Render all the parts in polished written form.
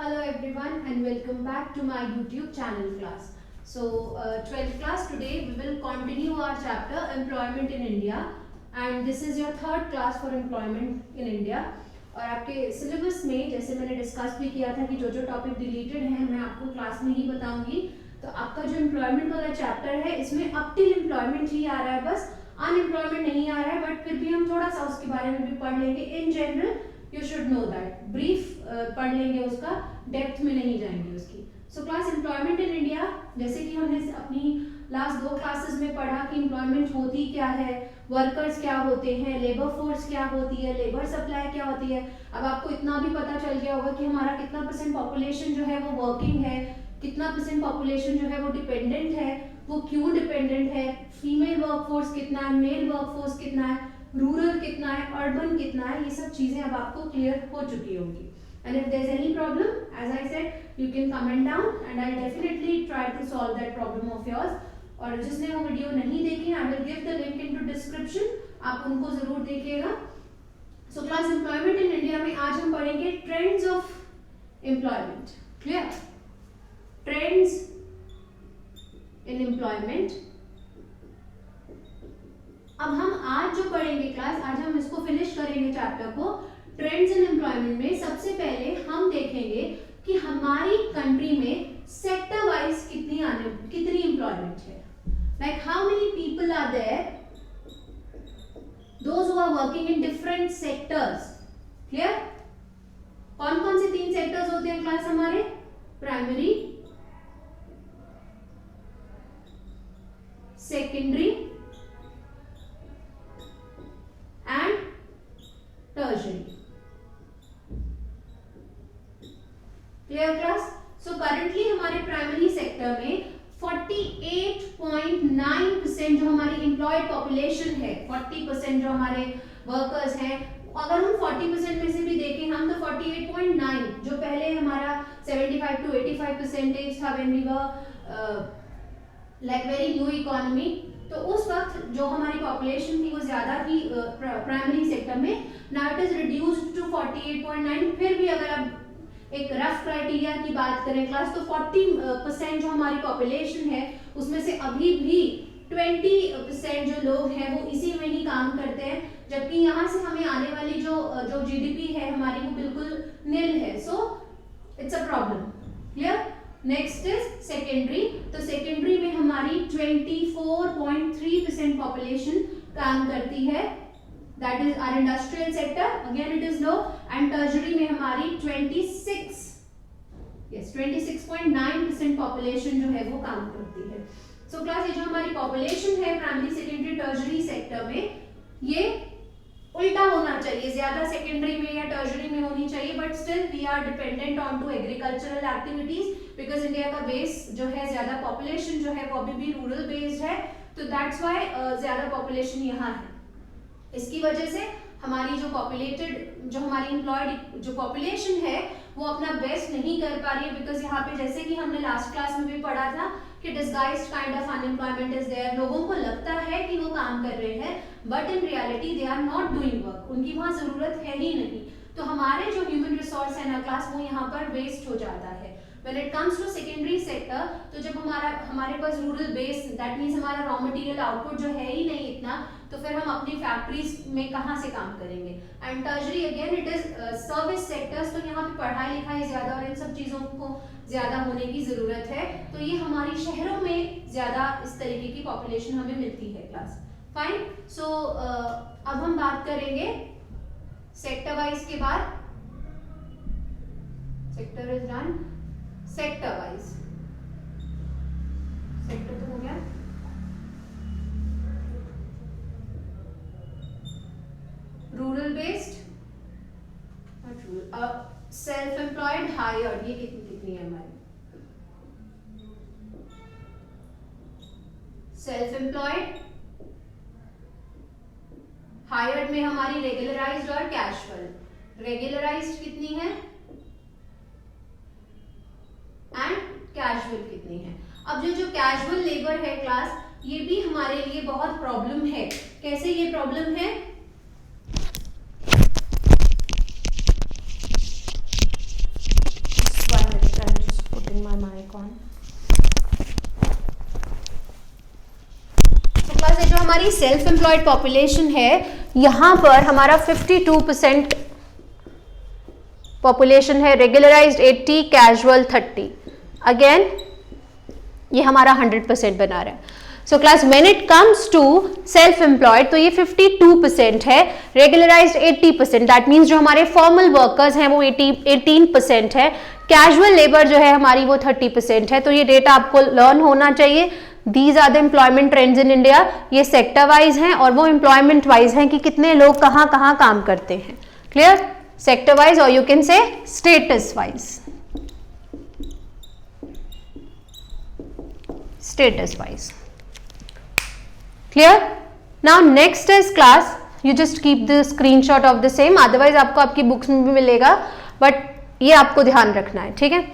Hello everyone and welcome back to my YouTube channel class. So 12th class, today we will continue our chapter Employment in India and this is your third class for Employment in India. और आपके syllabus में जैसे मैंने discuss भी किया था कि जो जो टॉपिक डिलीटेड हैं मैं आपको क्लास में ही बताऊंगी. तो आपका जो एम्प्लॉयमेंट वाला चैप्टर है इसमें अप टिल एम्प्लॉयमेंट ही आ रहा है, बस अनएम्प्लॉयमेंट नहीं आ रहा है, बट फिर भी हम थोड़ा सा उसके बारे में भी पढ़ लेंगे. In general you should know that, brief पढ़ लेंगे, उसका डेप्थ में नहीं जाएंगे उसकी. So class employment in India, जैसे कि हमने अपनी लास्ट 2 क्लासेस में पढ़ा कि एम्प्लॉयमेंट होती क्या है, वर्कर्स क्या होते हैं, लेबर फोर्स क्या होती है, लेबर सप्लाई क्या होती है. अब आपको इतना भी पता चल गया होगा कि हमारा कितना % पॉपुलेशन जो है वो वर्किंग है, कितना % पॉपुलेशन जो है वो डिपेंडेंट है, वो क्यों डिपेंडेंट है, फीमेल वर्कफोर्स कितना है, मेल वर्कफोर्स कितना है, रूरल कितना है, अर्बन कितना है, ये सब चीजें अब आपको क्लियर हो चुकी होंगी. And if there is any problem, as I said, you can comment down and I'll definitely try to solve that problem of yours. और जिसने वो वीडियो नहीं देखी, I will give the link into description, आप उनको जरूर देखिएगा. So class employment in India में आज हम पढ़ेंगे trends of employment. Clear? Trends in employment. अब हम आज जो पढ़ेंगे क्लास, आज हम इसको फिनिश करेंगे चैप्टर को. ट्रेंड्स इन एम्प्लॉयमेंट में सबसे पहले हम देखेंगे कि हमारी कंट्री में सेक्टर वाइज कितनी एम्प्लॉयमेंट है. Like how many people are there those who are working in different sectors. Clear? कौन कौन से 3 सेक्टर्स होते हैं क्लास हमारे? Primary, secondary and tertiary. Clear class? So currently हमारे प्राइमरी सेक्टर में 48.9% जो हमारी एम्प्लॉयड पॉपुलेशन है, 40% जो हमारे वर्कर्स हैं, अगर हम 40% में से भी देखें हम तो 48.9, जो पहले हमारा 75 to 85% था when we were like very new economy. तो उस वक्त जो हमारी पॉपुलेशन थी वो ज्यादा थी प्राइमरी सेक्टर में. Now it is reduced to 48.9. फिर भी अगर आप एक रफ क्राइटेरिया की बात करें क्लास, तो 40% जो हमारी पॉपुलेशन है उसमें से अभी भी 20% जो लोग हैं वो इसी में ही काम करते हैं, जबकि यहाँ से हमें आने वाली जो जीडीपी है हमारी वो बिल्कुल निल है. So it's a problem. Clear? Next is secondary. तो सेकेंडरी में हमारी 24.3% पॉपुलेशन काम करती है. That is our industrial sector. Again it is low. And tertiary में हमारी 26.9% पॉपुलेशन जो है वो काम करती है. So क्लास ये जो हमारी पॉपुलेशन है प्राइमरी, सेकेंडरी, टर्शियरी सेक्टर में, ये उल्टा होना चाहिए, ज्यादा सेकेंडरी में या टर्शियरी में होनी चाहिए, but still we are dependent on to agricultural activities because India का बेस जो है, ज्यादा पॉपुलेशन जो है वो अभी भी रूरल बेस्ड है. तो दैट्स व्हाई ज्यादा पॉपुलेशन यहाँ है. इसकी वजह से हमारी जो हमारी एम्प्लॉयड जो पॉपुलेशन है वो अपना बेस्ट नहीं कर पा रही है, बिकॉज यहाँ पे जैसे कि हमने लास्ट क्लास में भी पढ़ा था कि disguised kind of unemployment is there. लोगों को लगता है कि वो काम कर रहे हैं but in reality they are not doing work, उनकी वहां जरूरत है ही नहीं. तो हमारे जो ह्यूमन रिसोर्स है ना क्लास, वो यहाँ पर वेस्ट हो जाता है. When it comes to secondary sector, तो जब हमारे पास रूरल बेस, दैट मीन्स हमारा रॉ मटेरियल आउटपुट जो है ही नहीं इतना, तो फिर हम अपनी फैक्ट्रीज में कहाँ से काम करेंगे. And tertiary again it is service sectors. तो यहाँ पे पढ़ाई लिखाई ज्यादा और इन सब चीजों को ज्यादा होने की जरूरत है. तो ये हमारी शहरों में ज्यादा इस तरीके की पॉपुलेशन हमें मिलती है क्लास. फाइन. सो अब हम बात करेंगे सेक्टर वाइज के बाद. Sector is done. Sector wise, sector तो हो गया. Rural based, self employed, hired, ये कितनी है हमारी? सेल्फ एम्प्लॉयड, हायर्ड में हमारी रेगुलराइज्ड और कैजुअल. रेगुलराइज्ड कितनी है एंड कैजुअल कितनी है? अब जो कैजुअल लेबर है क्लास, ये भी हमारे लिए बहुत प्रॉब्लम है. कैसे ये प्रॉब्लम है? हमारी सेल्फ एम्प्लॉयड पॉपुलेशन है, यहां पर हमारा 52% पॉपुलेशन है, रेगुलराइज्ड 80, कैजुअल 30। अगेन ये हमारा 100% बना रहा है। So class when it comes to self employed तो ये 52% है, रेगुलराइज्ड 80%, दैट मीन्स जो हमारे फॉर्मल वर्कर्स हैं वो 18% है, कैजुअल लेबर जो है हमारी वो 30% है। तो ये डेटा आपको लर्न होना चाहिए। These are the employment trends in India. ये सेक्टर वाइज हैं और वो एम्प्लॉयमेंट वाइज हैं कि कितने लोग कहाँ कहाँ काम करते हैं। क्लियर? सेक्टर वाइज और you can say status wise, status wise. Clear? Now next is class, you just keep the screenshot of the same, otherwise आपको आपकी बुक्स में भी मिलेगा, बट ये आपको ध्यान रखना है, ठीक है।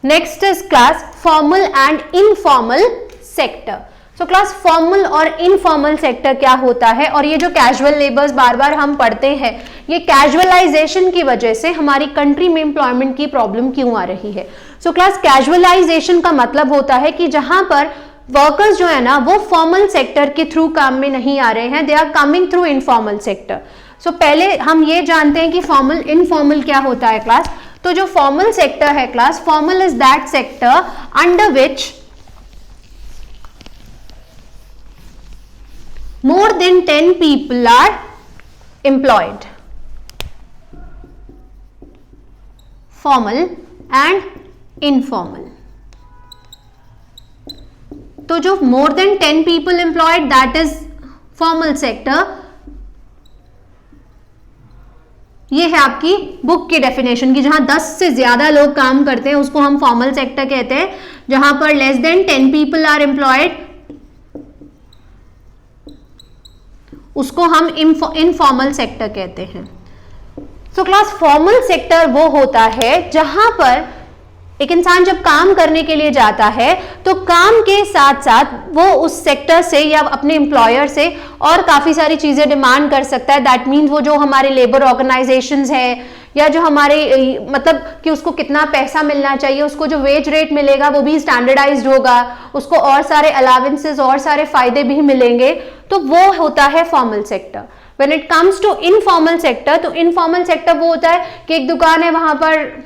Next is class formal and informal sector. So class formal और इनफॉर्मल सेक्टर क्या होता है, और ये जो कैजुअल लेबर्स बार बार हम पढ़ते हैं, ये कैजुअलाइजेशन की वजह से हमारी कंट्री में एम्प्लॉयमेंट की प्रॉब्लम क्यों आ रही है। सो क्लास कैजुअलाइजेशन का मतलब होता है कि जहां पर वर्कर्स जो है ना वो फॉर्मल सेक्टर के थ्रू काम में नहीं आ रहे हैं, they are coming through informal sector. So पहले हम ये जानते हैं कि फॉर्मल इनफॉर्मल क्या होता है क्लास। तो जो फॉर्मल सेक्टर है class, formal is that sector under which more than 10 people are employed. Formal and informal. तो जो more than 10 people employed, that is formal sector. ये है आपकी बुक की डेफिनेशन की जहां 10 से ज्यादा लोग काम करते हैं उसको हम फॉर्मल सेक्टर कहते हैं। जहां पर less than 10 people are employed उसको हम इनफॉर्मल सेक्टर कहते हैं। सो क्लास फॉर्मल सेक्टर वो होता है जहां पर एक इंसान जब काम करने के लिए जाता है तो काम के साथ साथ वो उस सेक्टर से या अपने एम्प्लॉयर से और काफी सारी चीजें डिमांड कर सकता है। दैट मीन्स वो जो हमारे लेबर ऑर्गेनाइजेशंस है या जो हमारे मतलब कि उसको कितना पैसा मिलना चाहिए, उसको जो वेज रेट मिलेगा वो भी स्टैंडर्डाइज्ड होगा, उसको और सारे अलावेंसेस और सारे फायदे भी मिलेंगे, तो वो होता है formal sector. When it comes to informal sector, तो इनफॉर्मल सेक्टर वो होता है कि एक दुकान है, वहां पर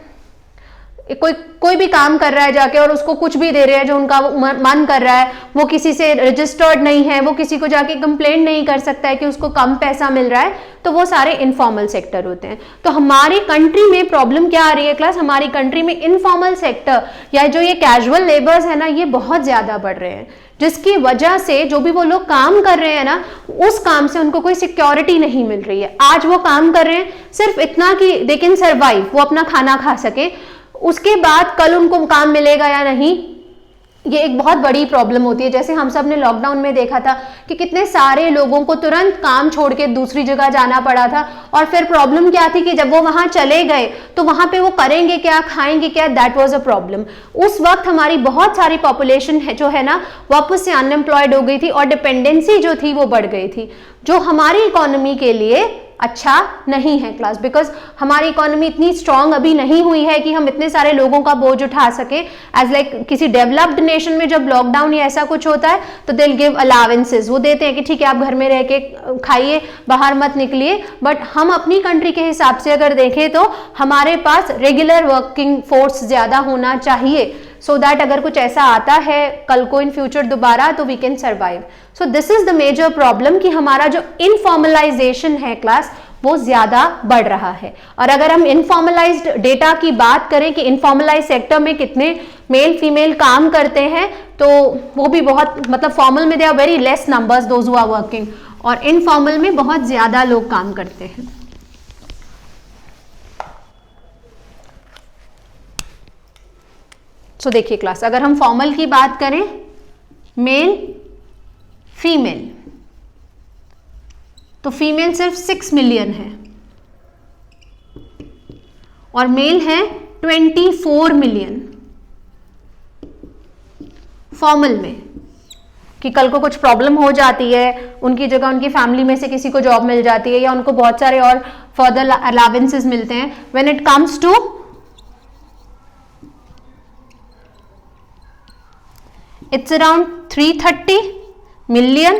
कोई भी काम कर रहा है जाके और उसको कुछ भी दे रहे हैं जो उनका मन कर रहा है, वो किसी से रजिस्टर्ड नहीं है, वो किसी को जाके कंप्लेंट नहीं कर सकता है कि उसको कम पैसा मिल रहा है, तो वो सारे इनफॉर्मल सेक्टर होते हैं। तो हमारी कंट्री में प्रॉब्लम क्या आ रही है क्लास, हमारी कंट्री में इनफॉर्मल सेक्टर या जो ये कैजुअल लेबर्स है ना ये बहुत ज्यादा बढ़ रहे हैं, जिसकी वजह से जो भी वो लोग काम कर रहे हैं ना उस काम से उनको कोई सिक्योरिटी नहीं मिल रही है। आज वो काम कर रहे हैं सिर्फ इतना कि दे कैन सर्वाइव, वो अपना खाना खा सके, उसके बाद कल उनको काम मिलेगा या नहीं ये एक बहुत बड़ी प्रॉब्लम होती है। जैसे हम सब ने लॉकडाउन में देखा था कि कितने सारे लोगों को तुरंत काम छोड़ के दूसरी जगह जाना पड़ा था, और फिर प्रॉब्लम क्या थी कि जब वो वहां चले गए तो वहां पे वो करेंगे क्या, खाएंगे क्या, दैट वाज अ प्रॉब्लम। उस वक्त हमारी बहुत सारी पॉपुलेशन है जो है ना वापस से अनएम्प्लॉयड हो गई थी और डिपेंडेंसी जो थी वो बढ़ गई थी, जो हमारी इकोनॉमी के लिए अच्छा नहीं है क्लास, बिकॉज हमारी इकोनॉमी इतनी स्ट्रांग अभी नहीं हुई है कि हम इतने सारे लोगों का बोझ उठा सके। एज लाइक किसी डेवलप्ड नेशन में जब लॉकडाउन या ऐसा कुछ होता है तो दे विल गिव अलावेंसेस, वो देते हैं कि ठीक है आप घर में रह के खाइए, बाहर मत निकलिए। बट हम अपनी कंट्री के हिसाब से अगर देखें तो हमारे पास रेगुलर वर्किंग फोर्स ज्यादा होना चाहिए, सो दैट अगर कुछ ऐसा आता है कल को इन फ्यूचर दोबारा तो we can survive. So this is the major problem कि हमारा जो इनफॉर्मलाइजेशन है क्लास वो ज्यादा बढ़ रहा है। और अगर हम इनफॉर्मलाइज्ड डेटा की बात करें कि इनफॉर्मलाइज सेक्टर में कितने मेल फीमेल काम करते हैं, तो वो भी बहुत मतलब फॉर्मल में they are very less numbers those who are working, और इनफॉर्मल में बहुत ज्यादा लोग काम करते हैं। सो देखिए क्लास, अगर हम फॉर्मल की बात करें मेल फीमेल, तो फीमेल सिर्फ 6 मिलियन है और मेल है 24 मिलियन फॉर्मल में, कि कल को कुछ प्रॉब्लम हो जाती है, उनकी जगह उनकी फैमिली में से किसी को जॉब मिल जाती है या उनको बहुत सारे और फर्दर अलावेंसेस मिलते हैं। When it comes to it's around 330 million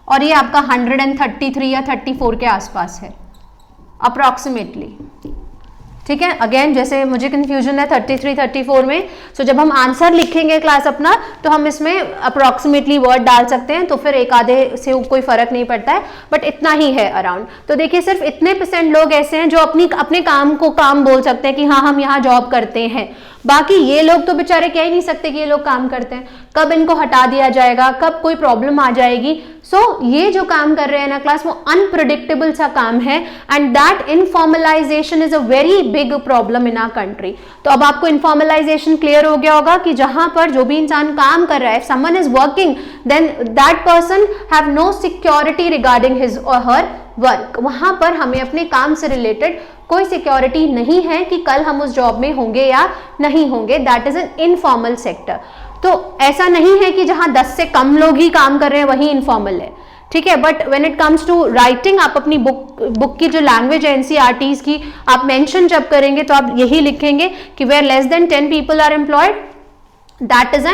और ये आपका 133 या 34 के आसपास है अप्रॉक्सीमेटली। ठीक है, अगेन जैसे मुझे कंफ्यूजन है 33 34 में, सो जब हम आंसर लिखेंगे क्लास अपना तो हम इसमें अप्रॉक्सीमेटली वर्ड डाल सकते हैं, तो फिर एक आधे से कोई फर्क नहीं पड़ता है, बट इतना ही है अराउंड। तो देखिए सिर्फ इतने % लोग ऐसे हैं जो अपने काम को काम बोल सकते हैं कि हाँ हम यहाँ जॉब करते हैं, बाकी ये लोग तो बेचारे कह ही नहीं सकते कि ये लोग काम करते हैं, कब इनको हटा दिया जाएगा, कब कोई प्रॉब्लम आ जाएगी। सो ये जो काम कर रहे हैं ना क्लास, वो अनप्रिडिक्टेबल सा काम है, and that informalisation is a very big problem in our country. तो अब आपको इनफॉर्मलाइजेशन क्लियर हो गया होगा कि जहां पर जो भी इंसान काम कर रहा है, someone is working, then that person have no security regarding his और हर वर्क। वहां पर हमें अपने काम से रिलेटेड कोई सिक्योरिटी नहीं है कि कल हम उस जॉब में होंगे या नहीं होंगे, that is an informal sector. तो ऐसा नहीं है कि जहां 10 से कम लोग ही काम कर रहे हैं वही इनफॉर्मल है, ठीक है। But when it comes to writing, आप अपनी बुक की जो लैंग्वेज है एनसीईआरटीज की, आप मेंशन जब करेंगे तो आप यही लिखेंगे कि where less than 10 people are employed, that is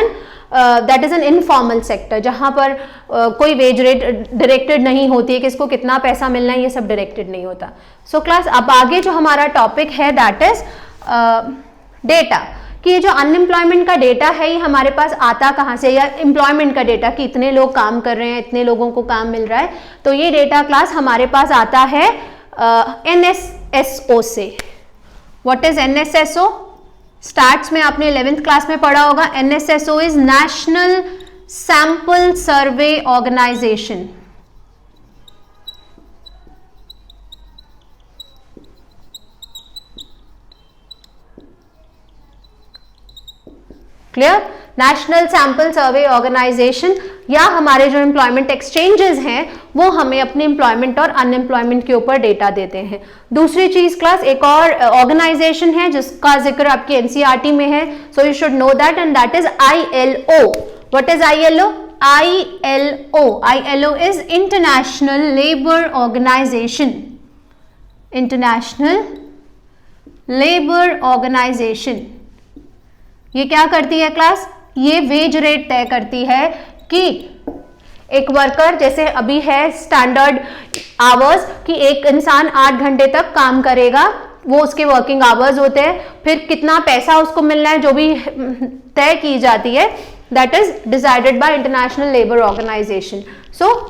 an informal sector, जहां पर कोई वेज रेट डायरेक्टेड नहीं होती है, किसको कितना पैसा मिलना है ये सब डायरेक्टेड नहीं होता। सो क्लास अब आगे जो हमारा टॉपिक है दैट इज डेटा, कि ये जो अनएम्प्लॉयमेंट का डेटा है ये हमारे पास आता कहाँ से, या एम्प्लॉयमेंट का डेटा कि इतने लोग काम कर रहे हैं, इतने लोगों को काम मिल रहा है, तो ये डेटा क्लास हमारे पास आता है NSSO से। What is NSSO? स्टार्ट्स में आपने 11th क्लास में पढ़ा होगा। NSSO is national sample survey organisation. Clear? National sample survey organisation, या हमारे जो एम्प्लॉयमेंट एक्सचेंजेस हैं वो हमें अपने एम्प्लॉयमेंट और अनएम्प्लॉयमेंट के ऊपर डेटा देते हैं। दूसरी चीज क्लास, एक और ऑर्गेनाइजेशन है जिसका जिक्र आपकी एनसीईआरटी में है, so you should know that, and that is ILO। What is ILO? ILO is international labour organisation. International labour organisation ये क्या करती है क्लास? ये वेज रेट तय करती है कि एक वर्कर, जैसे अभी है स्टैंडर्ड आवर्स कि एक इंसान 8 घंटे तक काम करेगा, वो उसके वर्किंग आवर्स होते हैं, फिर कितना पैसा उसको मिलना है जो भी तय की जाती है, that is decided by International labour Organisation. So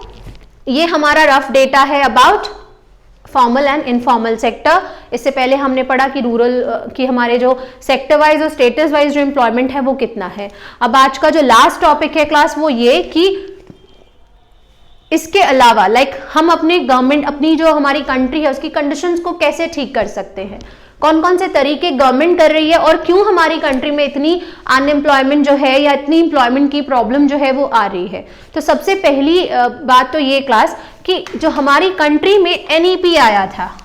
ये हमारा रफ डेटा है about formal and informal sector. इससे पहले हमने पढ़ा कि रूरल की हमारे जो सेक्टर वाइज और स्टेटस वाइज जो एम्प्लॉयमेंट है वो कितना है। अब आज का जो लास्ट टॉपिक है क्लास वो ये कि इसके अलावा हम अपने गवर्नमेंट, अपनी जो हमारी कंट्री है उसकी कंडीशंस को कैसे ठीक कर सकते हैं, कौन कौन से तरीके गवर्नमेंट कर रही है, और क्यों हमारी कंट्री में इतनी अनएम्प्लॉयमेंट जो है या इतनी एम्प्लॉयमेंट की प्रॉब्लम जो है वो आ रही है। तो सबसे पहली बात तो ये क्लास कि जो हमारी कंट्री में NEP आया था,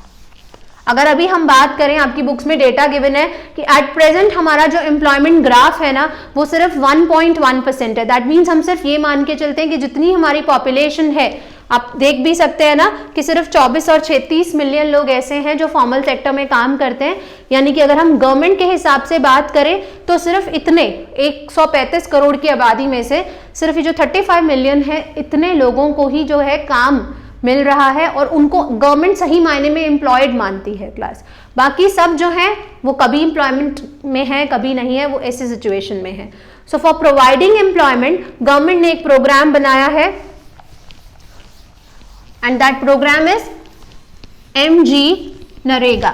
अगर अभी हम बात करें, आपकी बुक्स में डेटा गिवन है कि एट प्रेजेंट हमारा जो एम्प्लॉयमेंट ग्राफ है ना वो सिर्फ 1.1% है। दैट मीन्स हम सिर्फ ये मान के चलते हैं कि जितनी हमारी पॉपुलेशन है, आप देख भी सकते हैं ना कि सिर्फ 24 और 36 मिलियन लोग ऐसे हैं जो फॉर्मल सेक्टर में काम करते हैं, यानी कि अगर हम गवर्नमेंट के हिसाब से बात करें तो सिर्फ इतने 135 करोड़ की आबादी में से सिर्फ ये जो 35 मिलियन है, इतने लोगों को ही जो है काम मिल रहा है और उनको गवर्नमेंट सही मायने में एम्प्लॉयड मानती है क्लास। बाकी सब जो है वो कभी एम्प्लॉयमेंट में है कभी नहीं है, वो ऐसी सिचुएशन में है। So for providing employment government ने एक प्रोग्राम बनाया है, and that program is MGNREGA।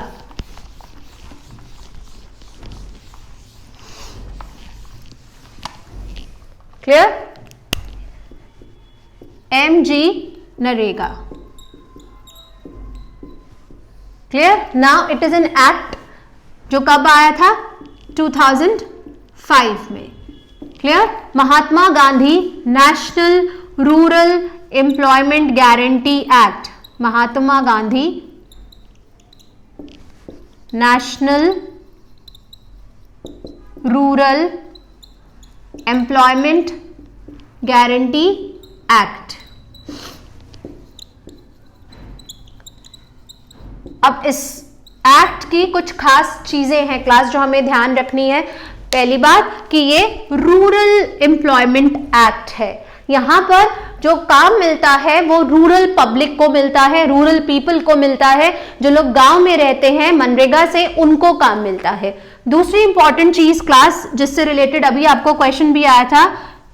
clear? MGNREGA। clear? now it is an act जो कब आया था? 2005 में। clear? Mahatma Gandhi National Rural Employment Guarantee Act, Mahatma Gandhi National Rural Employment Guarantee Act. अब इस एक्ट की कुछ खास चीजें हैं क्लास जो हमें ध्यान रखनी है। पहली बात कि ये रूरल एम्प्लॉयमेंट एक्ट है, यहां पर जो काम मिलता है वो रूरल पब्लिक को मिलता है, रूरल पीपल को मिलता है, जो लोग गांव में रहते हैं मनरेगा से उनको काम मिलता है। दूसरी इंपॉर्टेंट चीज क्लास जिससे रिलेटेड अभी आपको क्वेश्चन भी आया था,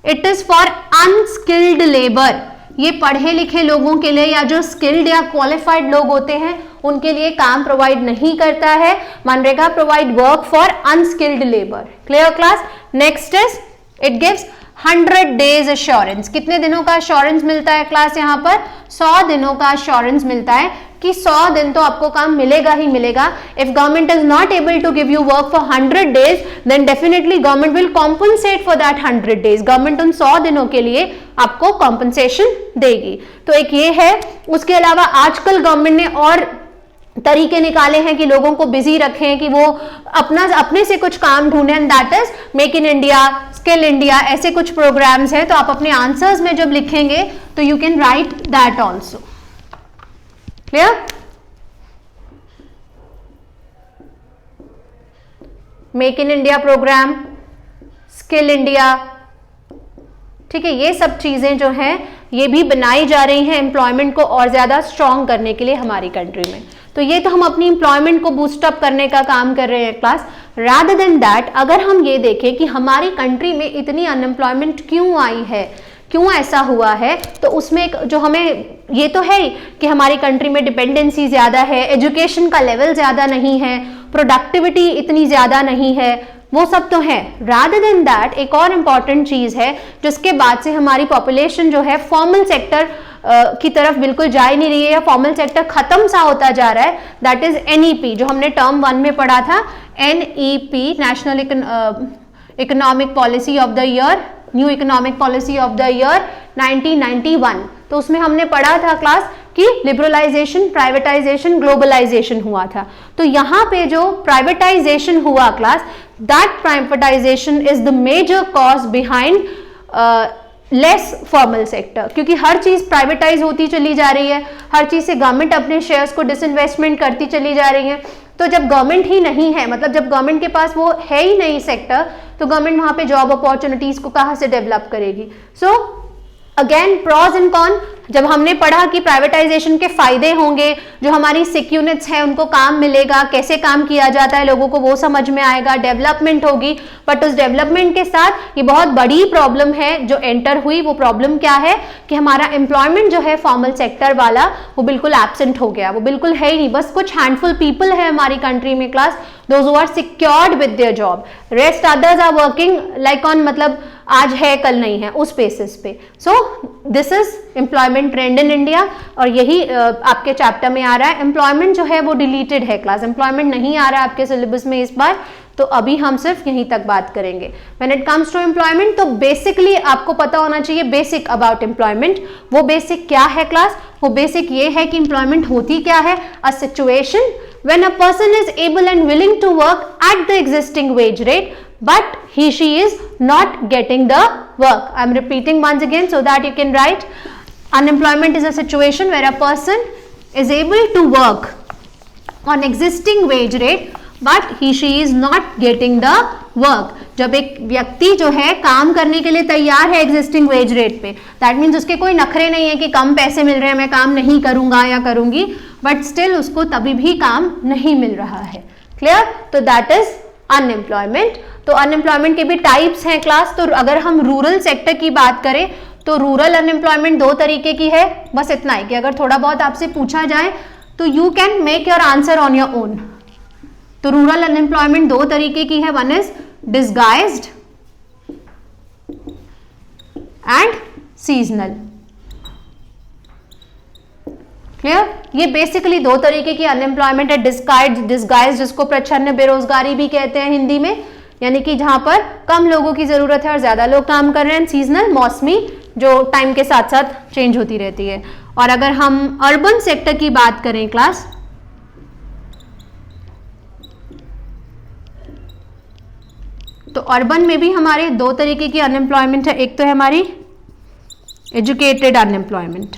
it is for unskilled labour. ये पढ़े लिखे लोगों के लिए या जो स्किल्ड या क्वालिफाइड लोग होते हैं उनके लिए काम प्रोवाइड नहीं करता है। MNREGA provide work for unskilled labour. Clear class? Next is it gives 100 days assurance. कितने दिनों का एश्योरेंस मिलता है क्लास? यहाँ पर 100 दिनों का एश्योरेंस मिलता है कि 100 दिन तो आपको काम मिलेगा ही मिलेगा। If government is not able to give you work for 100 days then definitely government will compensate for that 100 days. Government उन 100 दिनों के लिए आपको कॉम्पनसेशन देगी। तो एक ये है। उसके अलावा आजकल गवर्नमेंट ने और तरीके निकाले हैं कि लोगों को बिजी रखें कि वो अपने से कुछ काम ढूंढें, and that is make in India, skill India, ऐसे कुछ प्रोग्राम्स हैं। तो आप अपने आंसर्स में जब लिखेंगे तो you can write that also. Clear? Make in India programme, skill India, ठीक है, ये सब चीजें जो हैं ये भी बनाई जा रही हैं एम्प्लॉयमेंट को और ज्यादा स्ट्रॉन्ग करने के लिए हमारी कंट्री में। तो ये तो हम अपनी एम्प्लॉयमेंट को बूस्टअप करने का काम कर रहे हैं क्लास। रादर देन दैट, अगर हम ये देखें कि हमारी कंट्री में इतनी अनएम्प्लॉयमेंट क्यों आई है, क्यों ऐसा हुआ है, तो उसमें एक जो हमें ये तो है कि हमारी कंट्री में डिपेंडेंसी ज्यादा है, एजुकेशन का लेवल ज्यादा नहीं है, प्रोडक्टिविटी इतनी ज्यादा नहीं है, वो सब तो है। रादर देन दैट एक और इम्पॉर्टेंट चीज है जिसके बाद से हमारी पॉपुलेशन जो है फॉर्मल सेक्टर की तरफ बिल्कुल जा ही नहीं रही है, या फॉर्मल सेक्टर खत्म सा होता जा रहा है। दैट इज NEP, जो हमने टर्म 1 में पढ़ा था। NEP, national economic policy of the year, new economic policy of the year 1991। तो उसमें हमने पढ़ा था क्लास कि लिबरलाइजेशन, प्राइवेटाइजेशन, ग्लोबलाइजेशन हुआ था। तो यहाँ पे जो प्राइवेटाइजेशन हुआ class, that privatisation is the major cause behind less formal sector, क्योंकि हर चीज प्राइवेटाइज होती चली जा रही है, हर चीज से गवर्नमेंट अपने शेयर्स को डिसइन्वेस्टमेंट करती चली जा रही है। तो जब गवर्नमेंट ही नहीं है, मतलब जब गवर्नमेंट के पास वो है ही नहीं सेक्टर, तो गवर्नमेंट वहां पे जॉब अपॉर्चुनिटीज को कहां से डेवलप करेगी। So again pros and con, जब हमने पढ़ा कि प्राइवेटाइजेशन के फायदे होंगे, जो हमारी सिक यूनिट्स हैं उनको काम मिलेगा, कैसे काम किया जाता है लोगों को वो समझ में आएगा, डेवलपमेंट होगी। बट उस डेवलपमेंट के साथ ये बहुत बड़ी प्रॉब्लम है जो एंटर हुई। वो प्रॉब्लम क्या है कि हमारा एम्प्लॉयमेंट जो है फॉर्मल सेक्टर वाला वो बिल्कुल एब्सेंट हो गया, वो बिल्कुल है ही नहीं। बस कुछ हैंडफुल पीपल है हमारी कंट्री में class, those who are secured with their job, rest others are working like on, मतलब आज है कल नहीं है उस बेसिस पे। So this is employment trend in India, और यही आपके चैप्टर में आ रहा है। एम्प्लॉयमेंट जो है वो डिलीटेड है क्लास, एम्प्लॉयमेंट नहीं आ रहा है आपके सिलेबस में इस बार, तो अभी हम सिर्फ यहीं तक बात करेंगे। When it comes to employment, तो बेसिकली आपको पता होना चाहिए बेसिक अबाउट एम्प्लॉयमेंट। वो बेसिक क्या है क्लास? वो बेसिक ये है कि एम्प्लॉयमेंट होती क्या है? A situation when a person is able and willing to work at the existing wage rate but she is not getting the work. I am repeating once again so that you can write. Unemployment is a situation where a person is able to work on existing wage rate but she is not getting the work. जब एक व्यक्ति जो है काम करने के लिए तैयार है एग्जिस्टिंग वेज रेट पे, दैट मीन्स उसके कोई नखरे नहीं है कि कम पैसे मिल रहे हैं मैं काम नहीं करूंगा या करूंगी, बट स्टिल उसको तभी भी काम नहीं मिल रहा है। क्लियर? तो दैट इज अनएम्प्लॉयमेंट। तो अनएम्प्लॉयमेंट के भी टाइप्स हैं क्लास। तो अगर हम रूरल सेक्टर की बात करें तो रूरल अनएम्प्लॉयमेंट 2 तरीके की है। बस इतना ही कि अगर थोड़ा बहुत आपसे पूछा जाए तो you can make your answer on your own. तो रूरल अनएम्प्लॉयमेंट 2 तरीके की है, one is disguised and seasonal. Clear? ये बेसिकली 2 तरीके की अनएम्प्लॉयमेंट है। डिस्गाइज्ड जिसको प्रच्छन्न बेरोजगारी भी कहते हैं हिंदी में, यानी कि जहां पर कम लोगों की जरूरत है और ज्यादा लोग काम कर रहे हैं। सीजनल, मौसमी, जो टाइम के साथ साथ चेंज होती रहती है। और अगर हम अर्बन सेक्टर की बात करें क्लास, तो अर्बन में भी हमारे 2 तरीके की अनएम्प्लॉयमेंट है। एक तो है हमारी एजुकेटेड अनएम्प्लॉयमेंट,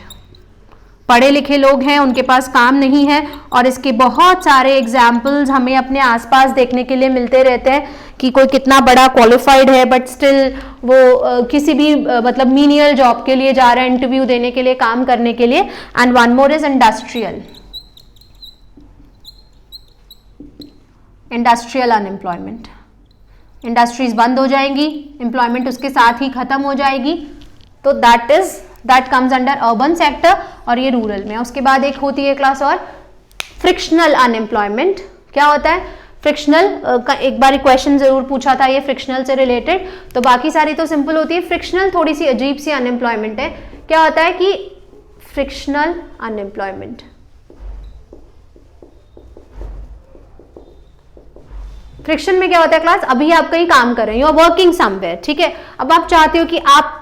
पढ़े लिखे लोग हैं, उनके पास काम नहीं है, और इसके बहुत सारे एग्जाम्पल्स हमें अपने आसपास देखने के लिए मिलते रहते हैं कि कोई कितना बड़ा क्वालिफाइड है बट स्टिल वो किसी भी मतलब मीनियल जॉब के लिए जा रहा है, इंटरव्यू देने के लिए, काम करने के लिए. And one more is industrial unemployment. Industries बंद हो जाएंगी, एम्प्लॉयमेंट उसके साथ ही खत्म हो जाएगी. तो that comes under urban sector और ये रूरल में. उसके बाद एक होती है क्लास और फ्रिक्शनल अनएम्प्लॉयमेंट. क्या होता है फ्रिक्शनल? एक बार क्वेश्चन जरूर पूछा था ये फ्रिक्शनल से रिलेटेड, तो बाकी सारी तो सिंपल होती है. फ्रिक्शनल थोड़ी सी अजीब सी अनएम्प्लॉयमेंट है. क्या होता है कि फ्रिक्शनल अनएम्प्लॉयमेंट, फ्रिक्शन में क्या होता है क्लास, अभी आप कहीं काम कर रहे हैं, यू आर वर्किंग समवेयर, ठीक है. अब आप चाहते हो कि आप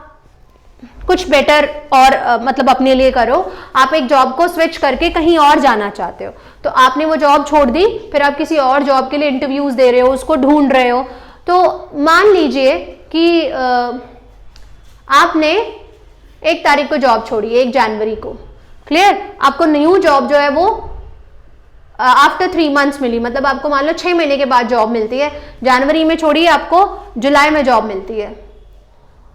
कुछ बेटर और मतलब अपने लिए करो, आप एक जॉब को स्विच करके कहीं और जाना चाहते हो, तो आपने वो जॉब छोड़ दी, फिर आप किसी और जॉब के लिए इंटरव्यूज दे रहे हो, उसको ढूंढ रहे हो. तो मान लीजिए कि आपने 1 तारीख को जॉब छोड़ी, 1 जनवरी को, क्लियर. आपको न्यू जॉब जो है वो आफ्टर 3 मंथ्स मिली, मतलब आपको मान लो 6 महीने के बाद जॉब मिलती है. जनवरी में छोड़ी, आपको जुलाई में जॉब मिलती है,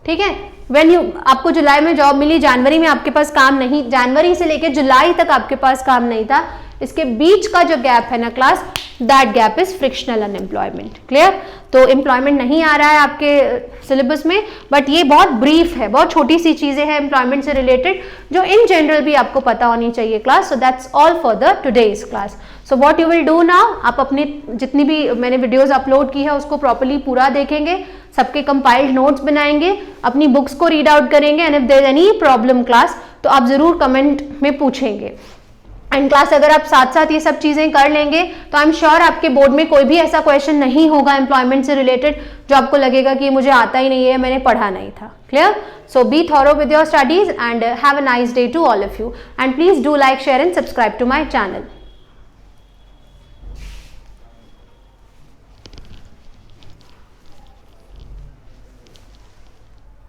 ठीक है. आपको जुलाई में जॉब मिली, जनवरी में आपके पास काम नहीं, जनवरी से लेकर जुलाई तक आपके पास काम नहीं था, इसके बीच का जो गैप है ना class, that gap is frictional unemployment. Clear. तो एम्प्लॉयमेंट नहीं आ रहा है आपके सिलेबस में, बट ये बहुत ब्रीफ है, बहुत छोटी सी चीजें हैं एम्प्लॉयमेंट से रिलेटेड जो इन जनरल भी आपको पता होनी चाहिए class. So that's all for the today's class. So what you will do now, आप अपनी जितनी भी मैंने वीडियोस अपलोड की है उसको प्रॉपर्ली पूरा देखेंगे, सबके कंपाइल्ड नोट्स बनाएंगे, अपनी बुक्स को रीड आउट करेंगे, and if there any problem class तो आप जरूर कमेंट में पूछेंगे. एंड क्लास अगर आप साथ साथ ये सब चीजें कर लेंगे तो आई एम श्योर आपके बोर्ड में कोई भी ऐसा क्वेश्चन नहीं होगा एम्प्लॉयमेंट से रिलेटेड जो आपको लगेगा कि मुझे आता ही नहीं है, मैंने पढ़ा नहीं था. Clear. So be thorough with your studies and have a nice day to all of you, and please do like, share and subscribe to my channel.